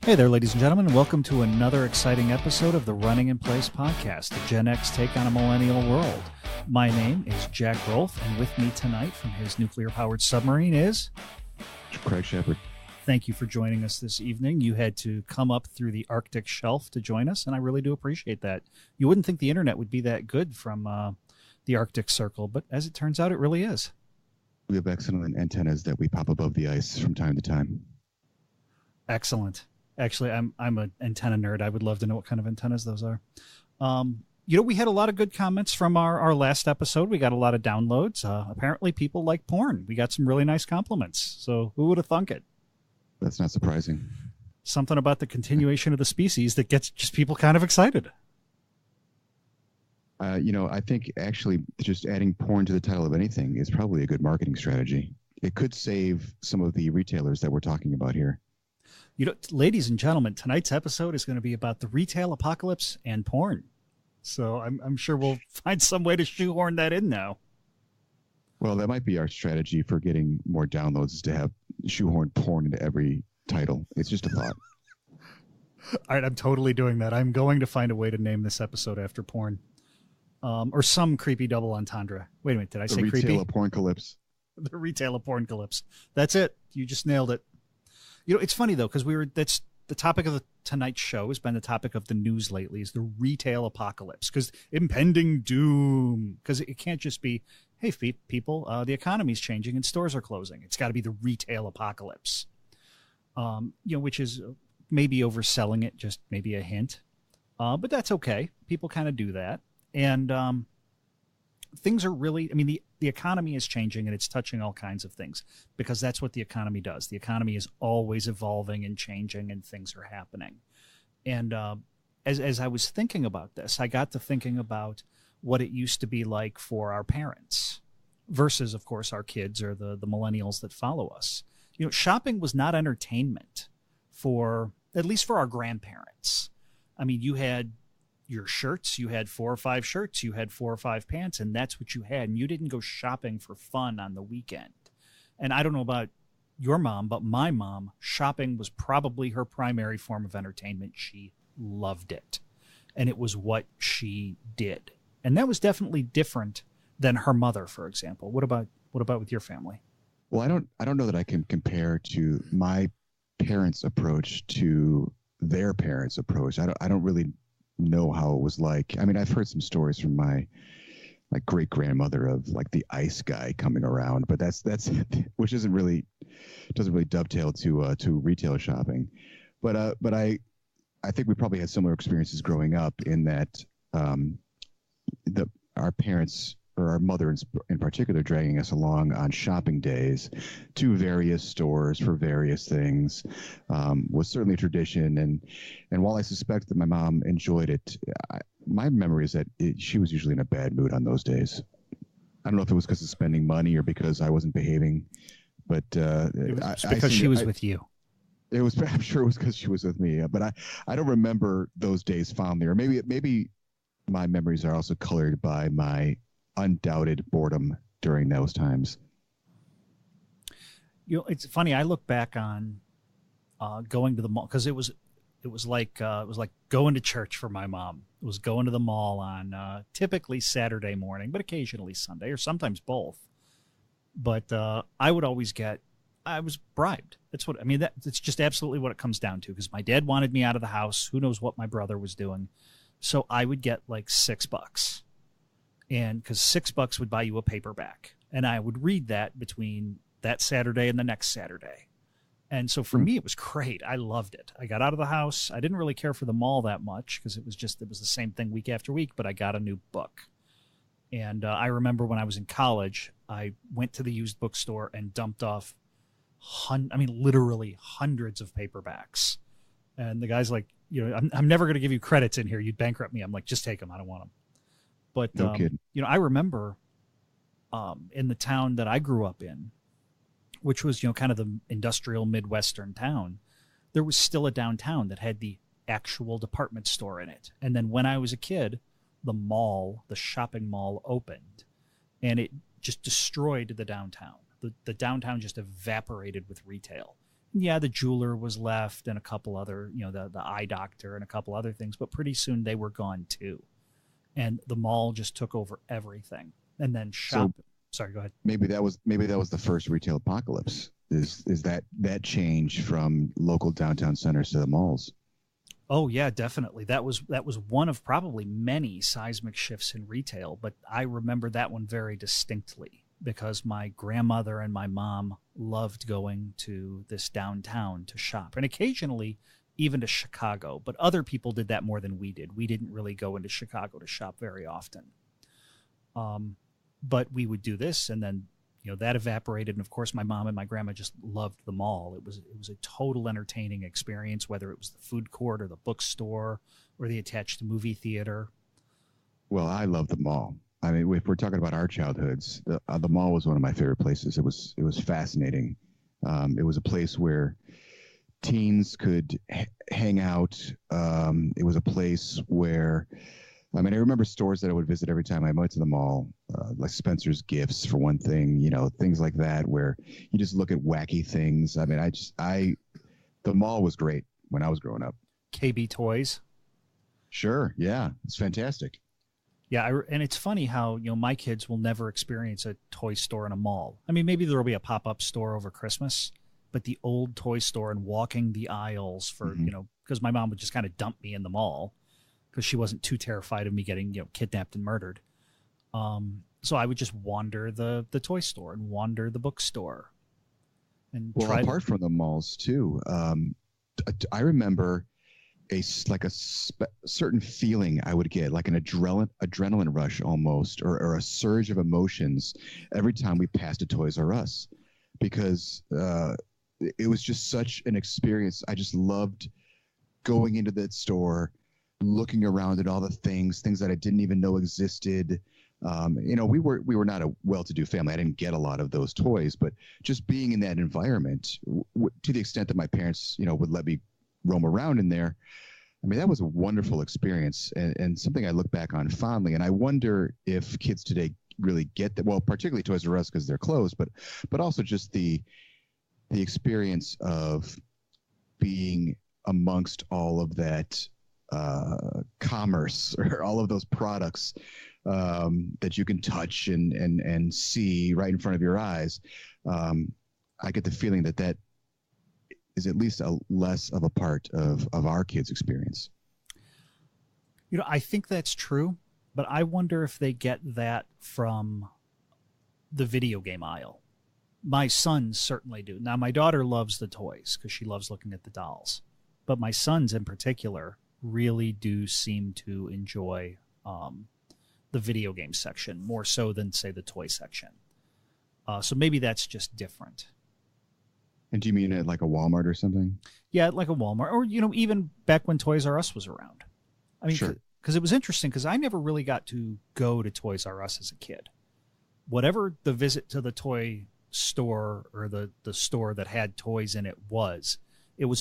Hey there, ladies and gentlemen. Welcome to another exciting episode of the Running in Place podcast, the Gen X take on a millennial world. My name is Jack Rolfe, and with me tonight from his nuclear-powered submarine is... Craig Shepard. Thank you for joining us this evening. You had to come up through the Arctic shelf to join us, and I really do appreciate that. You wouldn't think the internet would be that good from the Arctic Circle, but as it turns out, it really is. We have excellent antennas that we pop above the ice from time to time. Excellent. Actually, I'm an antenna nerd. I would love to know what kind of antennas those are. We had a lot of good comments from our last episode. We got a lot of downloads. Apparently, people like porn. We got some really nice compliments. So who would have thunk it? That's not surprising. Something about the continuation of the species that gets just people kind of excited. I think actually just adding porn to the title of anything is probably a good marketing strategy. It could save some of the retailers that we're talking about here. Ladies and gentlemen, tonight's episode is going to be about the retail apocalypse and porn. So I'm sure we'll find some way to shoehorn that in now. Well, that might be our strategy for getting more downloads, is to have shoehorn porn into every title. It's just a thought. All right, I'm totally doing that. I'm going to find a way to name this episode after porn. Or some creepy double entendre. Wait a minute, did I say creepy? The retail aPORNcalypse. The retail aPORNcalypse. That's it. You just nailed it. It's funny, though, because that's the topic of tonight's show has been the topic of the news lately, is the retail apocalypse, because impending doom, because it can't just be, hey, people, the economy's changing and stores are closing. It's got to be the retail apocalypse, which is maybe overselling it, just maybe a hint. But that's okay. People kind of do that. And things are really, the economy is changing and it's touching all kinds of things, because that's what the economy does. The economy is always evolving and changing, and things are happening. And as I was thinking about this, I got to thinking about what it used to be like for our parents versus, of course, our kids or the millennials that follow us. Shopping was not entertainment at least for our grandparents. You had your shirts, you had 4 or 5 shirts, you had 4 or 5 pants, and that's what you had. And you didn't go shopping for fun on the weekend. And I don't know about your mom, but my mom, shopping was probably her primary form of entertainment. She loved it. And it was what she did. And that was definitely different than her mother, for example. What about with your family? Well, I don't know that I can compare to my parents' approach to their parents' approach. I don't really know how it was like. I've heard some stories from my great grandmother of like the ice guy coming around, but that's which doesn't really dovetail to retail shopping. But I think we probably had similar experiences growing up, in that our parents, or our mother in particular, dragging us along on shopping days to various stores for various things, was certainly a tradition. And while I suspect that my mom enjoyed it, my memory is that she was usually in a bad mood on those days. I don't know if it was because of spending money or because I wasn't behaving, but it was because she was with you. I'm sure it was because she was with me, but I don't remember those days fondly, or maybe my memories are also colored by my undoubted boredom during those times. It's funny. I look back on going to the mall, because it was like going to church for my mom. It was going to the mall on typically Saturday morning, but occasionally Sunday, or sometimes both. But I was bribed. That's it's just absolutely what it comes down to, because my dad wanted me out of the house. Who knows what my brother was doing? So I would get like $6. And because $6 would buy you a paperback, and I would read that between that Saturday and the next Saturday. And so for me, it was great. I loved it. I got out of the house. I didn't really care for the mall that much, because it was the same thing week after week, but I got a new book. And I remember when I was in college, I went to the used bookstore and dumped off literally hundreds of paperbacks. And the guy's like, I'm never going to give you credits in here. You'd bankrupt me. I'm like, just take them. I don't want them. But, no kidding. I remember in the town that I grew up in, which was, kind of the industrial Midwestern town, there was still a downtown that had the actual department store in it. And then when I was a kid, the shopping mall opened, and it just destroyed the downtown. The downtown just evaporated with retail. Yeah, the jeweler was left and a couple other, the eye doctor and a couple other things, but pretty soon they were gone too. And the mall just took over everything. And then So sorry, go ahead. maybe that was the first retail apocalypse. Is that change from local downtown centers to the malls? Oh yeah, definitely. That was one of probably many seismic shifts in retail, but I remember that one very distinctly because my grandmother and my mom loved going to this downtown to shop, and occasionally even to Chicago, but other people did that more than we did. We didn't really go into Chicago to shop very often. But we would do this, and then that evaporated. And of course, my mom and my grandma just loved the mall. It was a total entertaining experience, whether it was the food court or the bookstore or the attached movie theater. Well, I love the mall. I mean, if we're talking about our childhoods, the mall was one of my favorite places. It was fascinating. It was a place where teens could hang out. It was a place where, I mean, I remember stores that I would visit every time I went to the mall, like Spencer's Gifts for one thing, things like that, where you just look at wacky things. I mean, the mall was great when I was growing up. KB Toys. Sure. Yeah. It's fantastic. Yeah, and it's funny how my kids will never experience a toy store in a mall. I mean, maybe there will be a pop-up store over Christmas, but the old toy store and walking the aisles for because my mom would just kind of dump me in the mall because she wasn't too terrified of me getting kidnapped and murdered. So I would just wander the toy store and wander the bookstore, and apart from the malls too. I remember certain feeling I would get, like an adrenaline rush almost, or a surge of emotions every time we passed a Toys R Us, because it was just such an experience. I just loved going into that store, looking around at all the things that I didn't even know existed. We were not a well-to-do family. I didn't get a lot of those toys, but just being in that environment, to the extent that my parents, would let me roam around in there. I mean, that was a wonderful experience and something I look back on fondly. And I wonder if kids today really get that. Well, particularly Toys R Us because they're closed, but also just the experience of being amongst all of that commerce or all of those products that you can touch and see right in front of your eyes. I get the feeling that is at least less of a part of our kids' experience. I think that's true, but I wonder if they get that from the video game aisle. My sons certainly do. Now, my daughter loves the toys because she loves looking at the dolls, but my sons in particular really do seem to enjoy the video game section more so than, say, the toy section. So maybe that's just different. And do you mean at like a Walmart or something? Yeah, like a Walmart, or even back when Toys R Us was around. I mean, sure. Because it was interesting because I never really got to go to Toys R Us as a kid. Whatever the visit to the toy store or the store that had toys in it was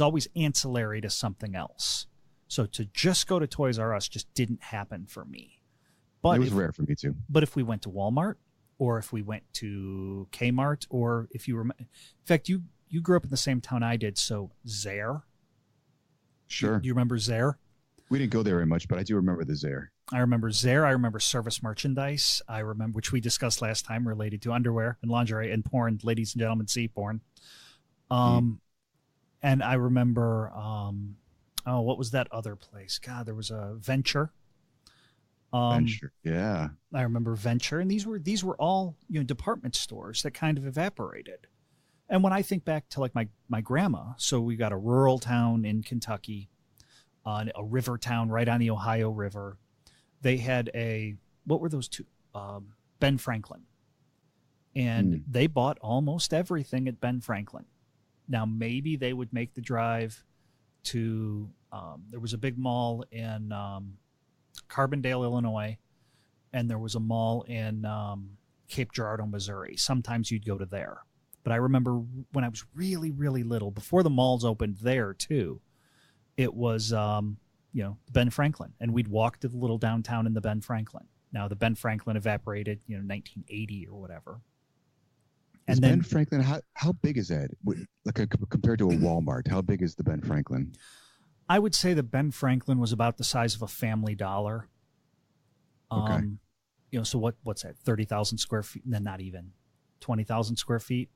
always ancillary to something else. So to just go to Toys R Us just didn't happen for me. But it was rare for me too. But if we went to Walmart, or if we went to Kmart, or if you were, in fact, you grew up in the same town I did, so Zayre. Sure. Do you remember Zayre? We didn't go there very much, but I do remember the Zayre. I remember Zayre. I remember service merchandise. I remember, which we discussed last time, related to underwear and lingerie and porn. Ladies and gentlemen, see porn. And I remember, what was that other place? God, there was a Venture. Venture, yeah. I remember Venture, and these were all department stores that kind of evaporated. And when I think back to like my grandma, so we got a rural town in Kentucky, a river town right on the Ohio River. They had what were those two? Ben Franklin. And they bought almost everything at Ben Franklin. Now, maybe they would make the drive to, there was a big mall in Carbondale, Illinois, and there was a mall in Cape Girardeau, Missouri. Sometimes you'd go to there. But I remember when I was really, really little, before the malls opened there too, it was, Ben Franklin. And we'd walk to the little downtown in the Ben Franklin. Now, the Ben Franklin evaporated, 1980 or whatever. Is And Ben then Franklin, how big is that? Like compared to a Walmart, how big is the Ben Franklin? I would say that Ben Franklin was about the size of a Family Dollar. Okay. So what's that? 30,000 square feet? No, not even 20,000 square feet.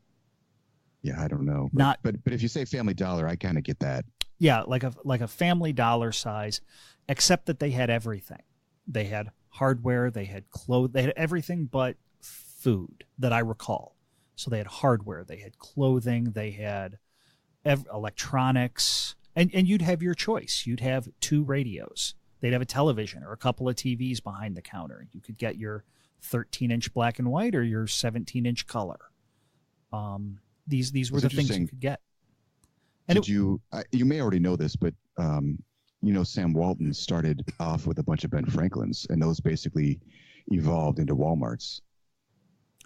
Yeah, I don't know. Not But if you say Family Dollar, I kind of get that. Yeah, like a Family Dollar size, except that they had everything. They had hardware, they had clothes, they had everything but food that I recall. So they had hardware, they had clothing, they had electronics, and you'd have your choice. You'd have 2 radios. They'd have a television or a couple of TVs behind the counter. You could get your 13-inch black and white or your 17-inch color. These were the things you could get. And you may already know this, but Sam Walton started off with a bunch of Ben Franklins, and those basically evolved into Walmarts.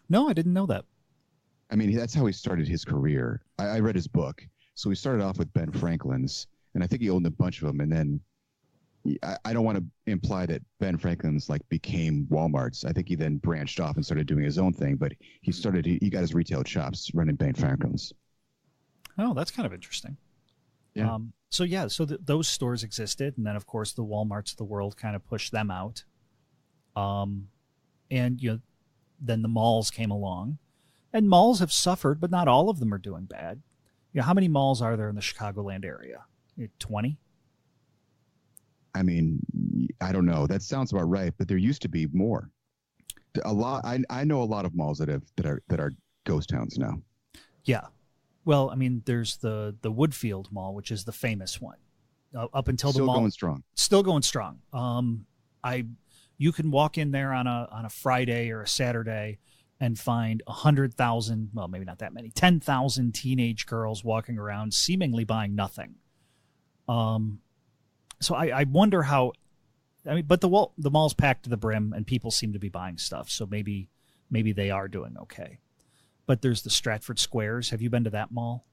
No, I didn't know that. I mean, that's how he started his career. I read his book. So he started off with Ben Franklin's, and I think he owned a bunch of them. And then I don't want to imply that Ben Franklin's became Walmart's. I think he then branched off and started doing his own thing. But he got his retail chops running Ben Franklin's. Oh, that's kind of interesting. Yeah. So those stores existed, and then of course the Walmarts of the world kind of pushed them out. And then the malls came along, and malls have suffered, but not all of them are doing bad. How many malls are there in the Chicagoland area? 20? I mean, I don't know. That sounds about right, but there used to be more. A lot. I know a lot of malls that are ghost towns now. Yeah. Well, I mean, there's the Woodfield Mall, which is the famous one. Up until the mall, still going strong. You can walk in there on a Friday or a Saturday and find 100,000, well, maybe not that many, 10,000 teenage girls walking around, seemingly buying nothing. So I wonder how. I mean, but the mall's packed to the brim, and people seem to be buying stuff. So maybe they are doing okay. But there's the Stratford Squares. Have you been to that mall?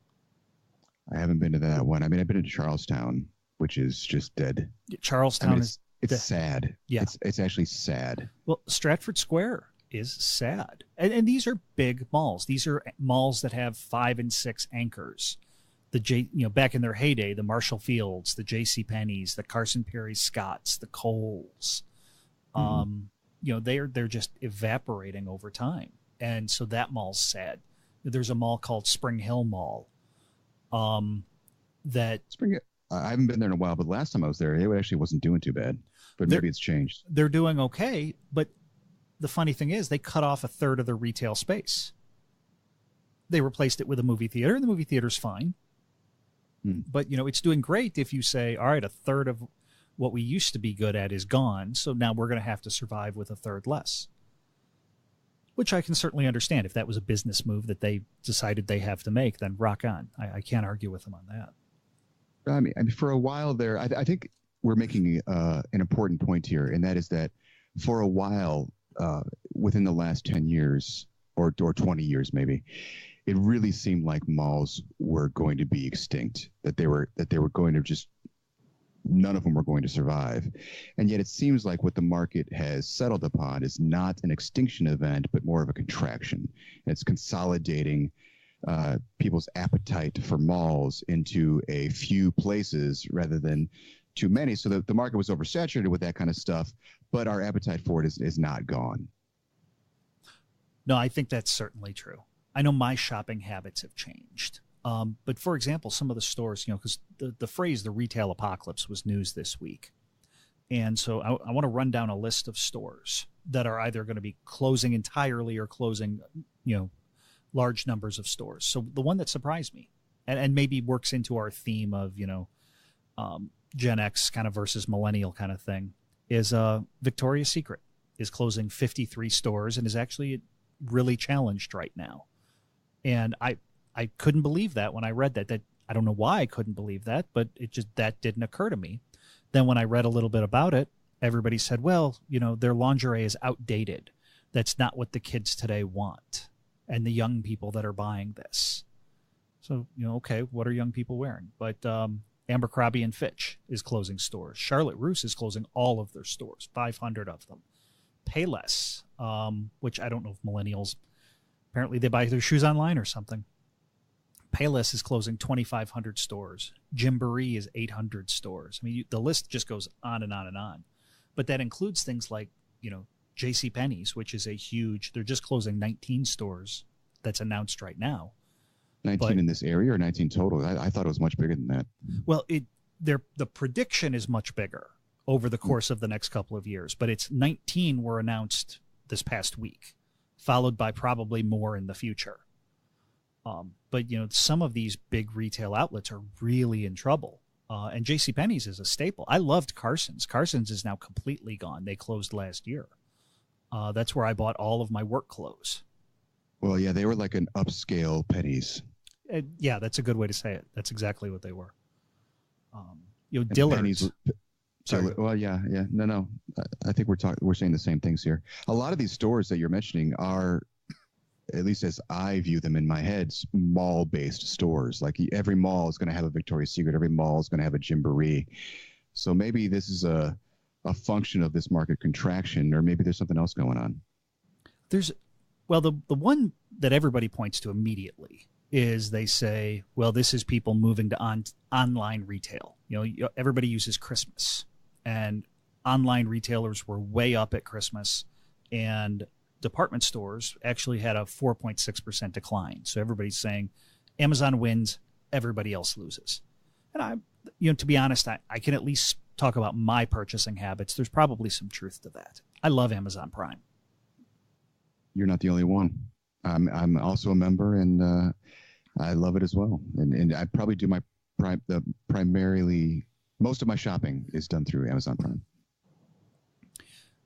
I haven't been to that one. I mean, I've been to Charlestown, which is just dead. Charlestown it's sad. Yeah, it's actually sad. Well, Stratford Square is sad, and these are big malls. These are malls that have 5 and 6 anchors. Back in their heyday, the Marshall Fields, the J.C. Penney's, the Carson Pirie Scotts, the Kohl's. They're just evaporating over time. And so that mall's sad. There's a mall called Spring Hill Mall. I haven't been there in a while, but last time I was there, it actually wasn't doing too bad. But maybe it's changed. They're doing okay, but the funny thing is they cut off a third of their retail space. They replaced it with a movie theater, and the movie theater's fine. But, it's doing great if you say, all right, a third of what we used to be good at is gone, so now we're going to have to survive with a third less. Which I can certainly understand. If that was a business move that they decided they have to make, then rock on. I can't argue with them on that. I mean, for a while there, I think we're making an important point here, and that is that for a while, within the last 10 years or 20 years maybe, it really seemed like malls were going to be extinct, that they were going to just, none of them were going to survive. And yet it seems like what the market has settled upon is not an extinction event, but more of a contraction. And it's consolidating people's appetite for malls into a few places rather than too many. So the market was oversaturated with that kind of stuff, but our appetite for it is not gone. No, I think that's certainly true. I know my shopping habits have changed. But for example, some of the stores, because the phrase the retail apocalypse was news this week. And so I want to run down a list of stores that are either going to be closing entirely or closing, large numbers of stores. So the one that surprised me and maybe works into our theme of, Gen X kind of versus millennial kind of thing is Victoria's Secret is closing 53 stores and is actually really challenged right now. And I couldn't believe that when I read that. I don't know why I couldn't believe that, but that didn't occur to me. Then when I read a little bit about it, everybody said, well, their lingerie is outdated. That's not what the kids today want. And the young people that are buying this. So, okay, what are young people wearing? But Abercrombie and Fitch is closing stores. Charlotte Russe is closing all of their stores, 500 of them. Payless, which I don't know if millennials Apparently they buy their shoes online or something. Payless is closing 2,500 stores. Gymboree is 800 stores. I mean, the list just goes on and on and on. But that includes things like, JCPenney's, which is they're just closing 19 stores. That's announced right now. 19 in this area or 19 total? I thought it was much bigger than that. Well, the prediction is much bigger over the course of the next couple of years, but it's 19 were announced this past week, followed by probably more in the future. But some of these big retail outlets are really in trouble. And JCPenney's is a staple. I loved Carson's. Carson's is now completely gone. They closed last year. That's where I bought all of my work clothes. Well, yeah, they were like an upscale Penny's. Yeah, that's a good way to say it. That's exactly what they were. Dillard's. Sorry. Well, yeah. No. I think we're saying the same things here. A lot of these stores that you're mentioning are, at least as I view them in my head, mall-based stores. Like every mall is going to have a Victoria's Secret. Every mall is going to have a Gymboree. So maybe this is a function of this market contraction, or maybe there's something else going on. The one that everybody points to immediately is they say, well, this is people moving to online retail. Everybody uses Christmas, and online retailers were way up at Christmas, and department stores actually had a 4.6% decline. So everybody's saying Amazon wins, everybody else loses. And to be honest, I can at least talk about my purchasing habits. There's probably some truth to that. I love Amazon Prime. You're not the only one. I'm also a member, and I love it as well. And I probably do primarily most of my shopping is done through Amazon Prime.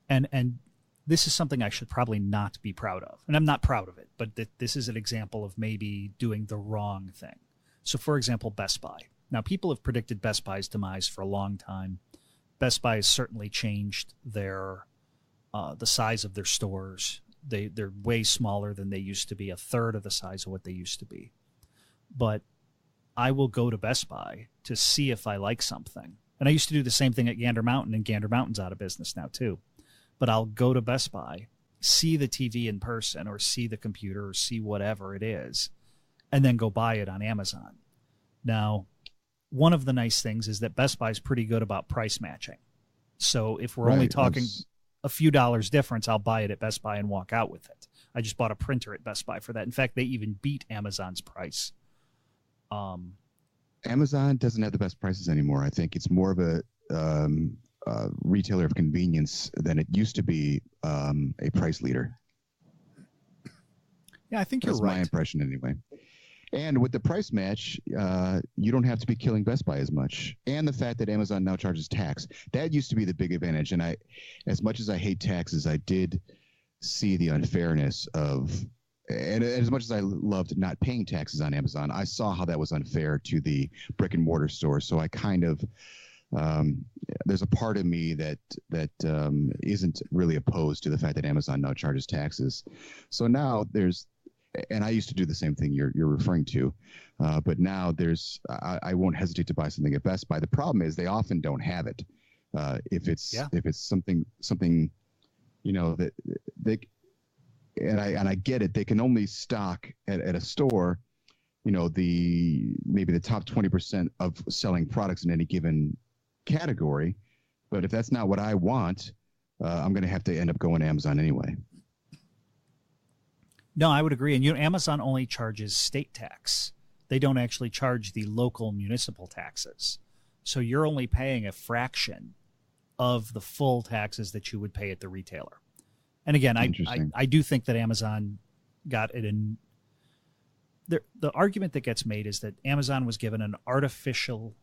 And this is something I should probably not be proud of. And I'm not proud of it, but this is an example of maybe doing the wrong thing. So, for example, Best Buy. Now, people have predicted Best Buy's demise for a long time. Best Buy has certainly changed the size of their stores. They're way smaller than they used to be, a third of the size of what they used to be. But I will go to Best Buy to see if I like something. And I used to do the same thing at Gander Mountain, and Gander Mountain's out of business now too. But I'll go to Best Buy, see the TV in person, or see the computer, or see whatever it is, and then go buy it on Amazon. Now, one of the nice things is that Best Buy is pretty good about price matching. So if we're only talking a few dollars difference, I'll buy it at Best Buy and walk out with it. I just bought a printer at Best Buy for that. In fact, they even beat Amazon's price. Amazon doesn't have the best prices anymore. I think it's more of a retailer of convenience than it used to be a price leader. Yeah, I think you're right. That's my impression anyway. And with the price match, you don't have to be killing Best Buy as much. And the fact that Amazon now charges tax, that used to be the big advantage. And as much as I hate taxes, I did see the unfairness of, and as much as I loved not paying taxes on Amazon, I saw how that was unfair to the brick and mortar stores. So I kind of, there's a part of me that isn't really opposed to the fact that Amazon now charges taxes. So now and I used to do the same thing you're referring to, but now I won't hesitate to buy something at Best Buy. The problem is they often don't have it. If it's something that they, and I get it, they can only stock at a store, maybe the top 20% of selling products in any given category. But if that's not what I want, I'm going to have to end up going to Amazon anyway. No, I would agree. And Amazon only charges state tax. They don't actually charge the local municipal taxes. So you're only paying a fraction of the full taxes that you would pay at the retailer. And again, I do think that Amazon got it in. The argument that gets made is that Amazon was given an artificially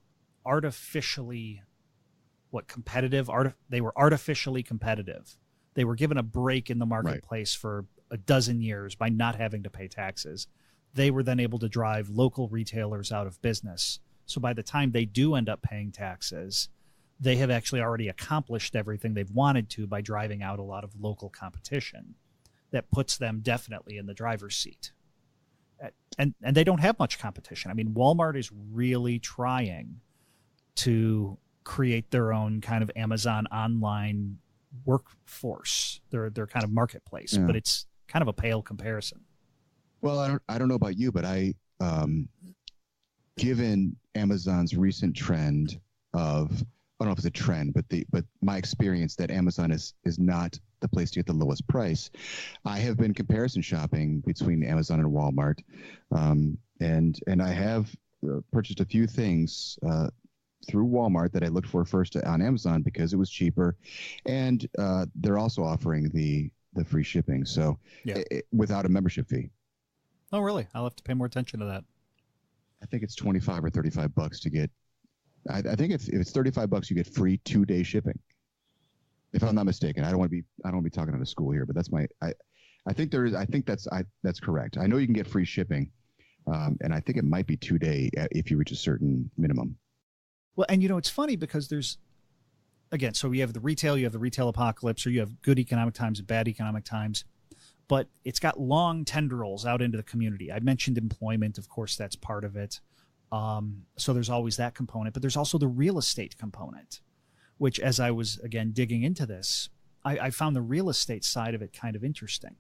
competitive. They were artificially competitive. They were given a break in the marketplace for a dozen years by not having to pay taxes. They were then able to drive local retailers out of business. So by the time they do end up paying taxes, they have actually already accomplished everything they've wanted to by driving out a lot of local competition that puts them definitely in the driver's seat. And they don't have much competition. I mean, Walmart is really trying to create their own kind of Amazon online workforce, their kind of marketplace, but it's kind of a pale comparison. Well, I don't know about you, but given Amazon's recent trend of, I don't know if it's a trend, but my experience that Amazon is not the place to get the lowest price. I have been comparison shopping between Amazon and Walmart, and I have purchased a few things through Walmart that I looked for first on Amazon because it was cheaper, and they're also offering the free shipping, so without a membership fee. Oh, really? I'll have to pay more attention to that. I think it's $25 or $35 to get. I think if it's $35, you get free 2-day shipping. If I'm not mistaken, I don't want to be talking out of school here, but that's my. I think there is. I think that's correct. I know you can get free shipping, and I think it might be 2-day if you reach a certain minimum. Well, and it's funny because there's, again, so you have the retail apocalypse, or you have good economic times and bad economic times, but it's got long tendrils out into the community. I mentioned employment, of course, that's part of it. So there's always that component, but there's also the real estate component, which, as I was, again, digging into this, I found the real estate side of it kind of interesting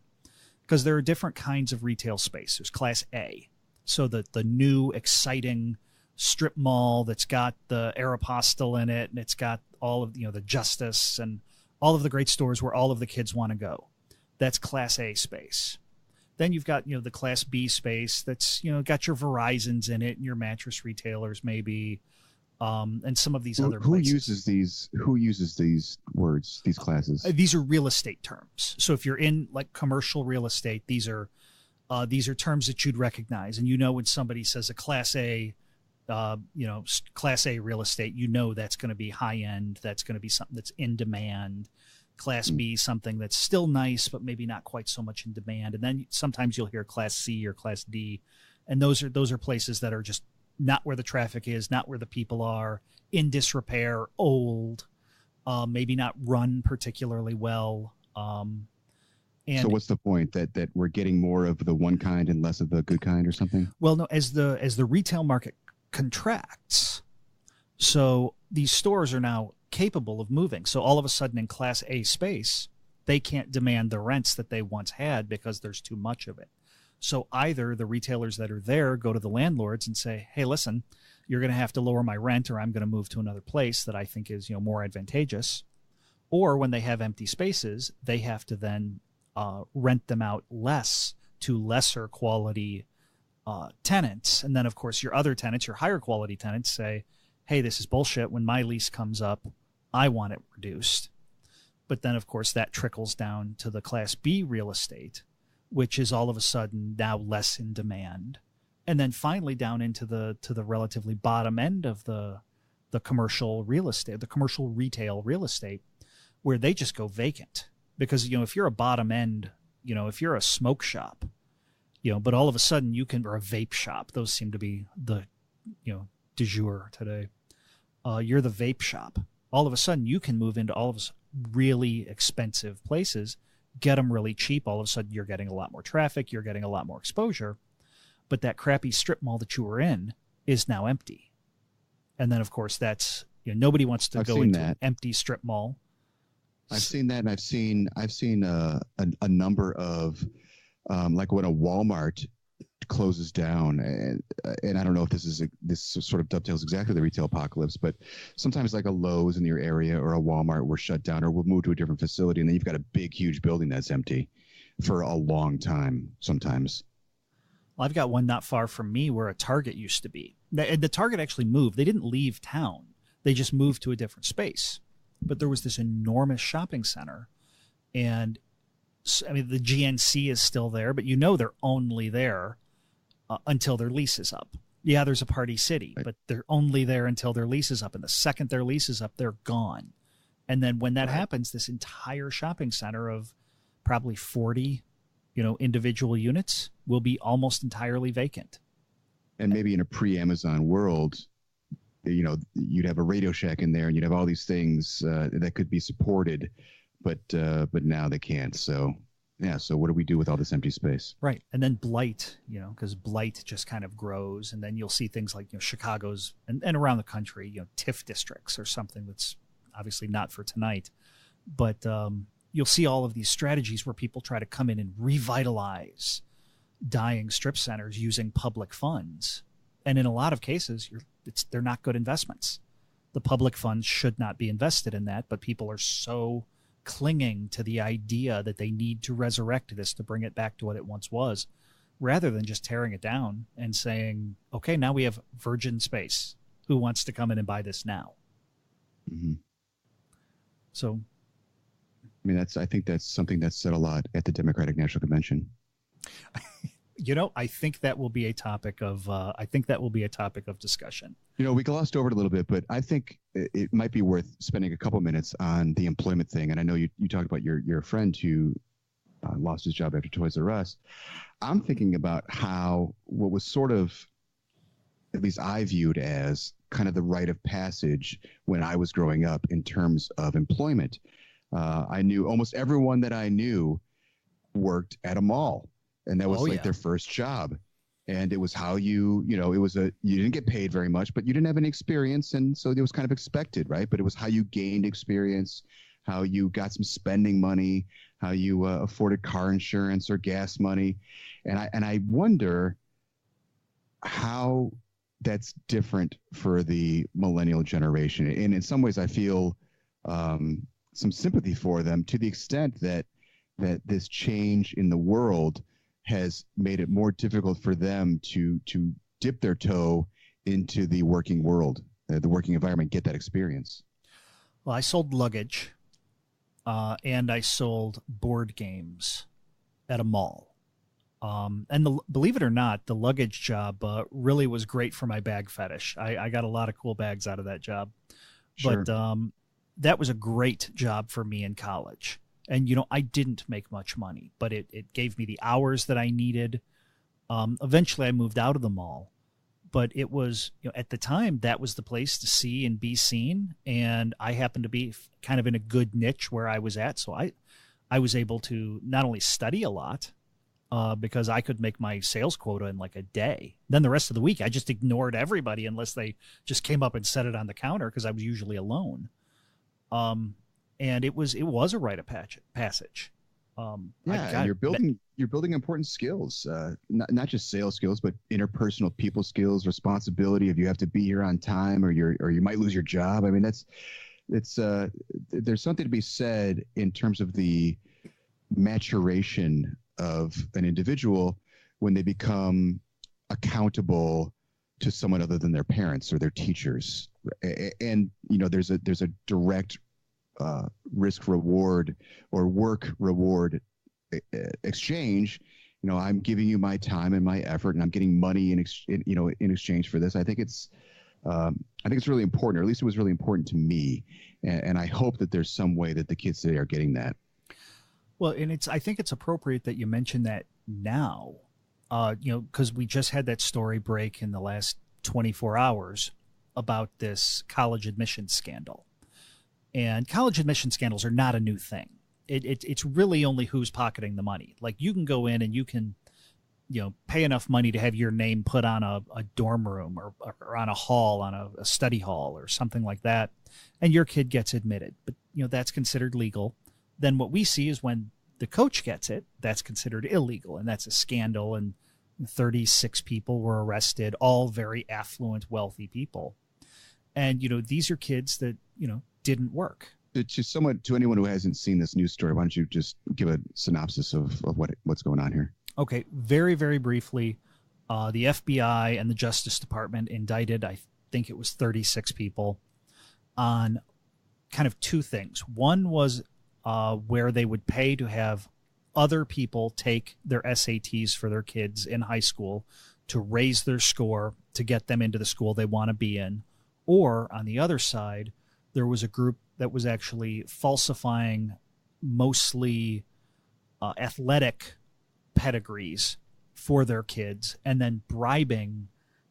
because there are different kinds of retail space. There's Class A, so the new, exciting strip mall that's got the Aeropostale in it, and it's got all of the Justice and all of the great stores where all of the kids want to go. That's Class A space. Then you've got the Class B space that's got your Verizons in it and your mattress retailers maybe, and some of these other places. Who uses these words, these classes? These are real estate terms. So if you're in like commercial real estate, these are terms that you'd recognize, and when somebody says a Class A. Class A real estate, that's going to be high end. That's going to be something that's in demand. Class B, something that's still nice, but maybe not quite so much in demand. And then sometimes you'll hear Class C or Class D. And those are places that are just not where the traffic is, not where the people are, in disrepair, old, maybe not run particularly well. And so what's the point that we're getting more of the one kind and less of the good kind or something? Well, no, as the retail market contracts, so these stores are now capable of moving. So all of a sudden in Class A space, they can't demand the rents that they once had because there's too much of it. So either the retailers that are there go to the landlords and say, hey, listen, you're going to have to lower my rent, or I'm going to move to another place that I think is more advantageous. Or when they have empty spaces, they have to then rent them out less to lesser quality tenants. And then, of course, your other tenants, your higher quality tenants, say, hey, this is bullshit. When my lease comes up, I want it reduced. But then, of course, that trickles down to the Class B real estate, which is all of a sudden now less in demand. And then finally down into the relatively bottom end of the commercial real estate, the commercial retail real estate, where they just go vacant. Because, if you're a bottom end, if you're a smoke shop, but all of a sudden you can, or a vape shop, those seem to be the, du jour today. You're the vape shop. All of a sudden you can move into all of those really expensive places, get them really cheap. All of a sudden you're getting a lot more traffic. You're getting a lot more exposure. But that crappy strip mall that you were in is now empty. And then, of course, that's, nobody wants to go into an empty strip mall. I've seen that, and I've seen a number of like when a Walmart closes down, and I don't know if this sort of dovetails exactly the retail apocalypse, but sometimes like a Lowe's in your area or a Walmart will shut down or will move to a different facility, and then you've got a big, huge building that's empty for a long time sometimes. Well, I've got one not far from me where a Target used to be. The Target actually moved. They didn't leave town. They just moved to a different space. But there was this enormous shopping center, and the GNC is still there, but they're only there until their lease is up. Yeah, there's a Party City, right, but they're only there until their lease is up. And the second their lease is up, they're gone. And then when that happens, this entire shopping center of probably 40, individual units will be almost entirely vacant. And maybe in a pre-Amazon world, you'd have a Radio Shack in there, and you'd have all these things that could be supported, but now they can't. So yeah. So what do we do with all this empty space? Right. And then blight, because blight just kind of grows, and then you'll see things like Chicago's and around the country, TIF districts or something that's obviously not for tonight, but you'll see all of these strategies where people try to come in and revitalize, dying strip centers using public funds. And in a lot of cases, they're not good investments. The public funds should not be invested in that, but people are so clinging to the idea that they need to resurrect this to bring it back to what it once was, rather than just tearing it down and saying, okay, now we have virgin space. Who wants to come in and buy this now? Mm-hmm. So, I mean, I think that's something that's said a lot at the Democratic National Convention. I think that will be a topic of discussion. We glossed over it a little bit, but I think it might be worth spending a couple minutes on the employment thing. And I know you talked about your friend who lost his job after Toys R Us. I'm thinking about how what was sort of, at least I viewed as kind of the rite of passage when I was growing up in terms of employment. I knew almost everyone that I knew worked at a mall, and that was their first job. And it was how you didn't get paid very much, but you didn't have any experience. And so it was kind of expected, right? But it was how you gained experience, how you got some spending money, how you afforded car insurance or gas money. And I wonder how that's different for the millennial generation. And in some ways, I feel some sympathy for them, to the extent that this change in the world has made it more difficult for them to dip their toe into the working world, the working environment, get that experience. Well, I sold luggage, and I sold board games at a mall. And believe it or not, the luggage job really was great for my bag fetish. I got a lot of cool bags out of that job. Sure. But that was a great job for me in college. And, I didn't make much money, but it gave me the hours that I needed. Eventually, I moved out of the mall. But it was, at the time, that was the place to see and be seen. And I happened to be kind of in a good niche where I was at. So I was able to not only study a lot, because I could make my sales quota in like a day. Then the rest of the week, I just ignored everybody unless they just came up and set it on the counter, because I was usually alone. And it was a rite of passage. And you're building important skills, not just sales skills, but interpersonal people skills, responsibility. If you have to be here on time, or you might lose your job. I mean, there's something to be said in terms of the maturation of an individual when they become accountable to someone other than their parents or their teachers. And there's a direct risk reward or work reward exchange. I'm giving you my time and my effort, and I'm getting money in exchange for this. I think it's really important, or at least it was really important to me, and I hope that there's some way that the kids today are getting that. Well, and I think it's appropriate that you mention that now, because we just had that story break in the last 24 hours about this college admission scandal. And college admission scandals are not a new thing. It's really only who's pocketing the money. Like, you can go in and you can, pay enough money to have your name put on a dorm room or on a hall, on a study hall or something like that, and your kid gets admitted. But, that's considered legal. Then what we see is when the coach gets it, that's considered illegal, and that's a scandal. And 36 people were arrested, all very affluent, wealthy people. And, these are kids that, didn't work. To anyone who hasn't seen this news story, why don't you just give a synopsis of what's going on here? Okay, very, very briefly, the FBI and the Justice Department indicted, I think it was 36 people, on kind of two things. One was where they would pay to have other people take their SATs for their kids in high school to raise their score to get them into the school they want to be in. Or, on the other side, there was a group that was actually falsifying mostly athletic pedigrees for their kids, and then bribing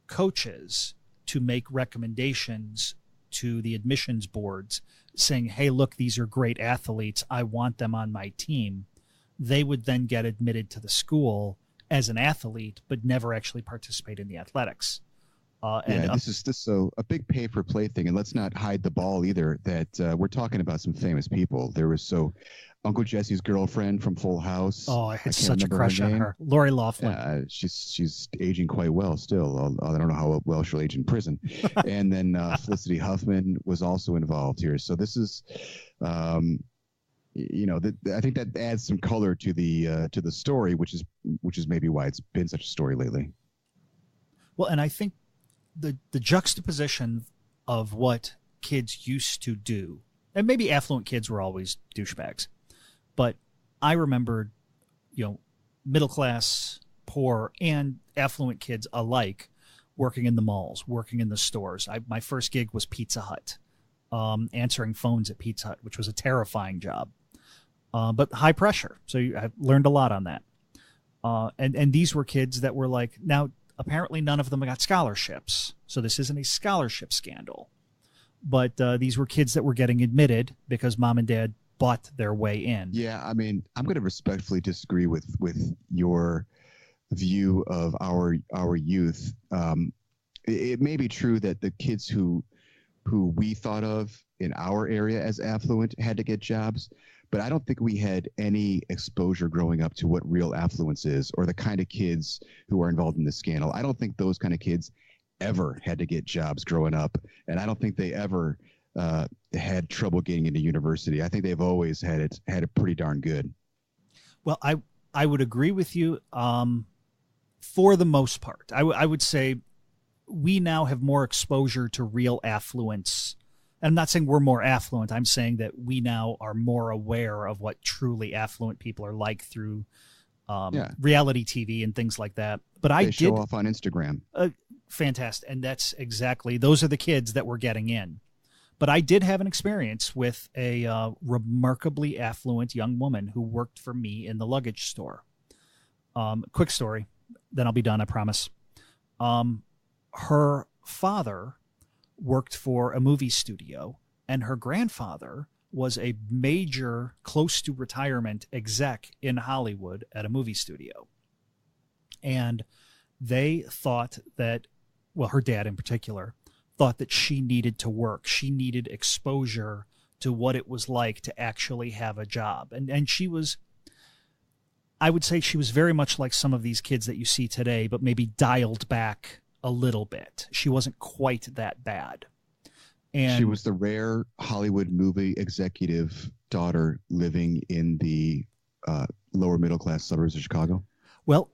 coaches to make recommendations to the admissions boards saying, hey, look, these are great athletes. I want them on my team. They would then get admitted to the school as an athlete, but never actually participate in the athletics. This is so a big pay for play thing, and let's not hide the ball either. That we're talking about some famous people. There was Uncle Jesse's girlfriend from Full House. Oh, I had such a crush on her, Lori Loughlin. She's aging quite well still. I don't know how well she'll age in prison. And then Felicity Huffman was also involved here. So this is, I think that adds some color to the story, which is maybe why it's been such a story lately. Well, and I think the juxtaposition of what kids used to do, and maybe affluent kids were always douchebags, but I remembered, middle class, poor, and affluent kids alike working in the malls, working in the stores. My first gig was Pizza Hut, answering phones at Pizza Hut, which was a terrifying job, but high pressure. So I learned a lot on that. And these were kids that were like, now, apparently none of them got scholarships. So this isn't a scholarship scandal. But these were kids that were getting admitted because mom and dad bought their way in. Yeah, I mean, I'm going to respectfully disagree with your view of our youth. It may be true that the kids who we thought of in our area as affluent had to get jobs, but I don't think we had any exposure growing up to what real affluence is, or the kind of kids who are involved in the scandal. I don't think those kind of kids ever had to get jobs growing up, and I don't think they ever had trouble getting into university. I think they've always had it pretty darn good. Well, I would agree with you for the most part. I would say we now have more exposure to real affluence. And I'm not saying we're more affluent. I'm saying that we now are more aware of what truly affluent people are like through reality TV and things like that. But they show off on Instagram. Fantastic. And those are the kids that were getting in. But I did have an experience with a remarkably affluent young woman who worked for me in the luggage store. Quick story, then I'll be done, I promise. Her father worked for a movie studio, and her grandfather was a major, close to retirement exec in Hollywood at a movie studio. And they thought that, well, her dad in particular, thought that she needed to work. She needed exposure to what it was like to actually have a job. And she was, I would say she was very much like some of these kids that you see today, but maybe dialed back a little bit. She wasn't quite that bad. And she was the rare Hollywood movie executive daughter living in the lower middle class suburbs of Chicago. Well,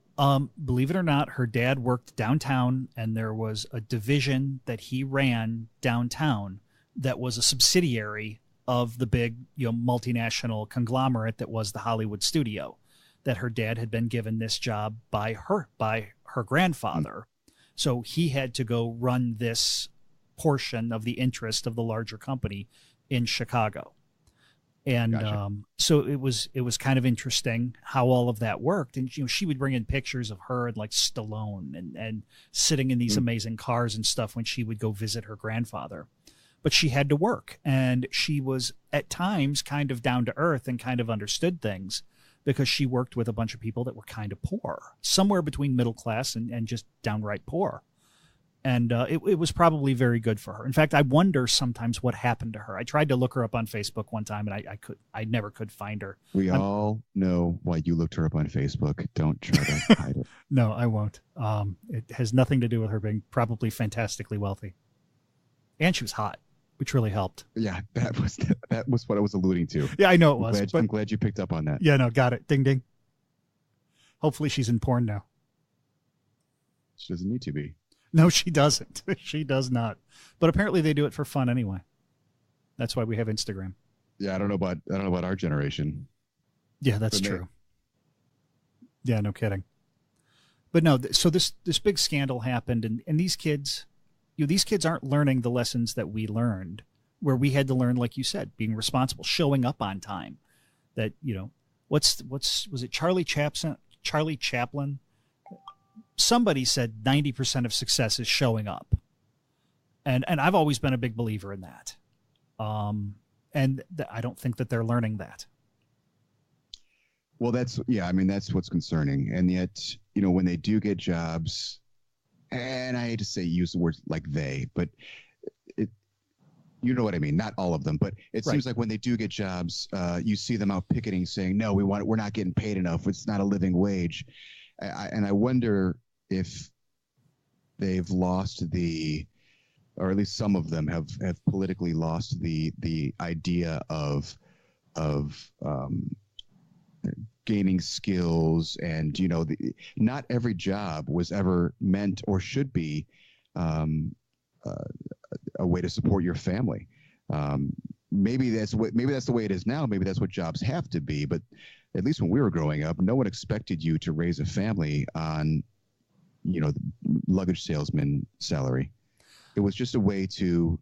believe it or not, her dad worked downtown, and there was a division that he ran downtown that was a subsidiary of the big, multinational conglomerate that was the Hollywood studio, that her dad had been given this job by her grandfather. So he had to go run this portion of the interest of the larger company in Chicago. And Gotcha. So it was kind of interesting how all of that worked. And she would bring in pictures of her and like Stallone and sitting in these amazing cars and stuff when she would go visit her grandfather. But she had to work, and she was at times kind of down to earth and kind of understood things, because she worked with a bunch of people that were kind of poor, somewhere between middle class and just downright poor. And it was probably very good for her. In fact, I wonder sometimes what happened to her. I tried to look her up on Facebook one time, and I never could find her. We all know why you looked her up on Facebook. Don't try to hide it. No, I won't. It has nothing to do with her being probably fantastically wealthy. And she was hot, which really helped. Yeah, that was what I was alluding to. Yeah, I know it was. I'm glad you picked up on that. Yeah, no, got it. Ding, ding. Hopefully she's in porn now. She doesn't need to be. No, she doesn't. She does not. But apparently they do it for fun anyway. That's why we have Instagram. Yeah, I don't know about our generation. Yeah, that's true. Yeah, no kidding. But no, so this big scandal happened, and these kids, these kids aren't learning the lessons that we learned, where we had to learn, like you said, being responsible, showing up on time. That, was it Charlie Chaplin? Somebody said 90% of success is showing up. And I've always been a big believer in that. And I don't think that they're learning that. Well, that's what's concerning. And yet, when they do get jobs, and I hate to say use the words like they, but it, you know what I mean. Not all of them, but it Right. seems like when they do get jobs, you see them out picketing, saying, "No, we're not getting paid enough. It's not a living wage." And I wonder if they've lost the, or at least some of them have politically lost the idea of gaining skills, and not every job was ever meant or should be um, a way to support your family. Maybe that's the way it is now. Maybe that's what jobs have to be. But at least when we were growing up, no one expected you to raise a family on, the luggage salesman salary. It was just a way to,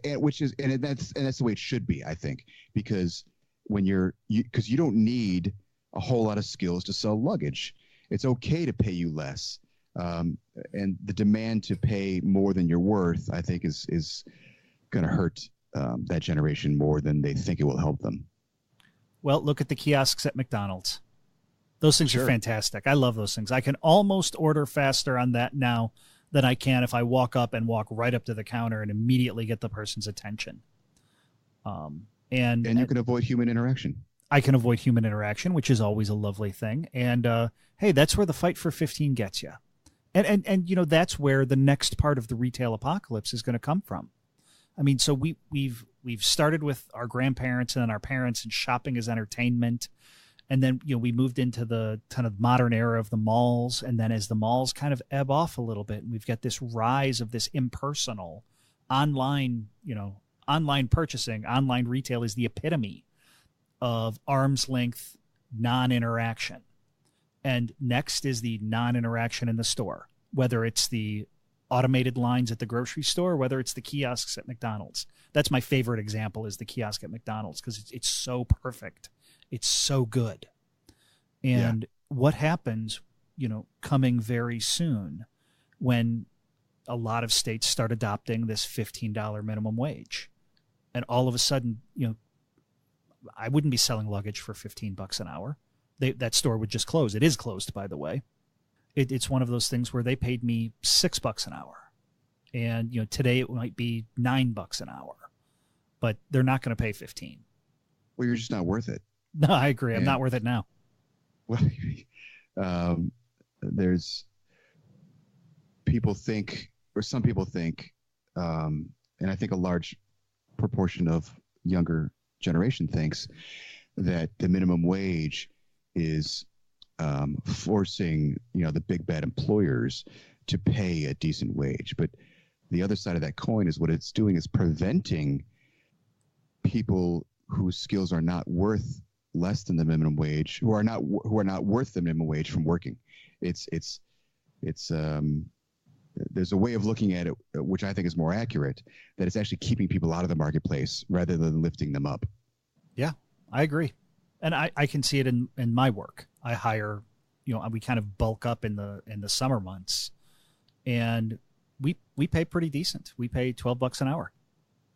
and that's the way it should be, I think, because because you don't need a whole lot of skills to sell luggage. It's okay to pay you less. And the demand to pay more than you're worth, I think, is going to hurt that generation more than they think it will help them. Well, look at the kiosks at McDonald's. Those things Sure. are fantastic. I love those things. I can almost order faster on that now than I can if I walk right up to the counter and immediately get the person's attention. And you can avoid human interaction. I can avoid human interaction, which is always a lovely thing. And hey, that's where the fight for 15 gets you. And that's where the next part of the retail apocalypse is going to come from. I mean, so we've started with our grandparents and then our parents and shopping as entertainment. And then, we moved into the kind of modern era of the malls. And then as the malls kind of ebb off a little bit, and we've got this rise of this impersonal online, online purchasing, online retail is the epitome of arm's length non-interaction. And next is the non-interaction in the store, whether it's the automated lines at the grocery store, whether it's the kiosks at McDonald's. That's my favorite example, is the kiosk at McDonald's, because it's so perfect. It's so good. And what happens, coming very soon when a lot of states start adopting this $15 minimum wage. And all of a sudden, I wouldn't be selling luggage for $15 an hour. That store would just close. It is closed, by the way. It's one of those things where they paid me $6 an hour. And, today it might be $9 an hour, but they're not going to pay 15. Well, you're just not worth it. No, I agree. I'm not worth it now. Well, there's people think, or some people think, and I think a large proportion of younger generation thinks, that the minimum wage is forcing, the big bad employers to pay a decent wage. But the other side of that coin is what it's doing is preventing people whose skills are not worth less than the minimum wage, who are not worth the minimum wage, from working. It's there's a way of looking at it, which I think is more accurate, that it's actually keeping people out of the marketplace rather than lifting them up. Yeah, I agree. And I can see it in my work. I hire, we kind of bulk up in the summer months, and we pay pretty decent. We pay $12 an hour,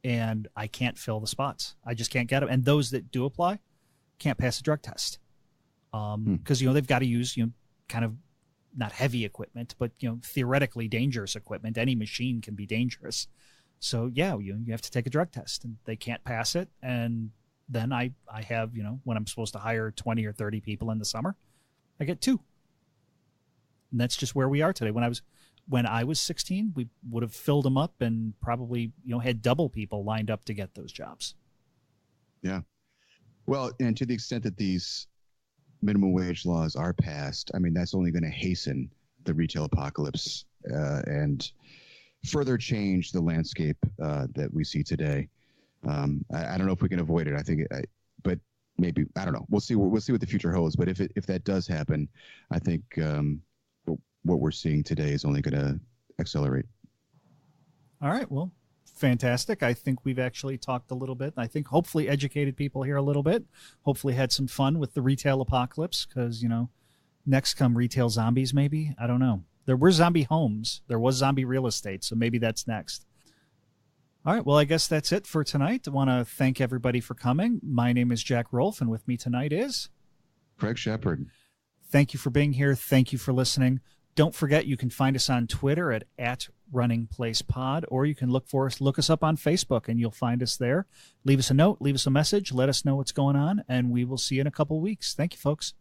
and I can't fill the spots. I just can't get them. And those that do apply can't pass a drug test. Because, they've got to use, kind of not heavy equipment, but, theoretically dangerous equipment. Any machine can be dangerous. So yeah, you have to take a drug test, and they can't pass it. And then I have, when I'm supposed to hire 20 or 30 people in the summer, I get 2. And that's just where we are today. When I was 16, we would have filled them up and probably, had double people lined up to get those jobs. Yeah. Well, and to the extent that these minimum wage laws are passed, I mean, that's only going to hasten the retail apocalypse and further change the landscape that we see today. I don't know if we can avoid it. I think, but maybe, I don't know. We'll see what the future holds. But if that does happen, I think what we're seeing today is only going to accelerate. All right. Well, fantastic. I think we've actually talked a little bit. I think hopefully educated people here a little bit. Hopefully had some fun with the retail apocalypse, because, next come retail zombies, maybe. I don't know. There were zombie homes. There was zombie real estate. So maybe that's next. All right. Well, I guess that's it for tonight. I want to thank everybody for coming. My name is Jack Rolfe, and with me tonight is Craig Shepard. Thank you for being here. Thank you for listening. Don't forget, you can find us on Twitter at @RunningPlacePod, or you can look us up on Facebook, and you'll find us there. Leave us a note, leave us a message, let us know what's going on, and we will see you in a couple weeks. Thank you, folks.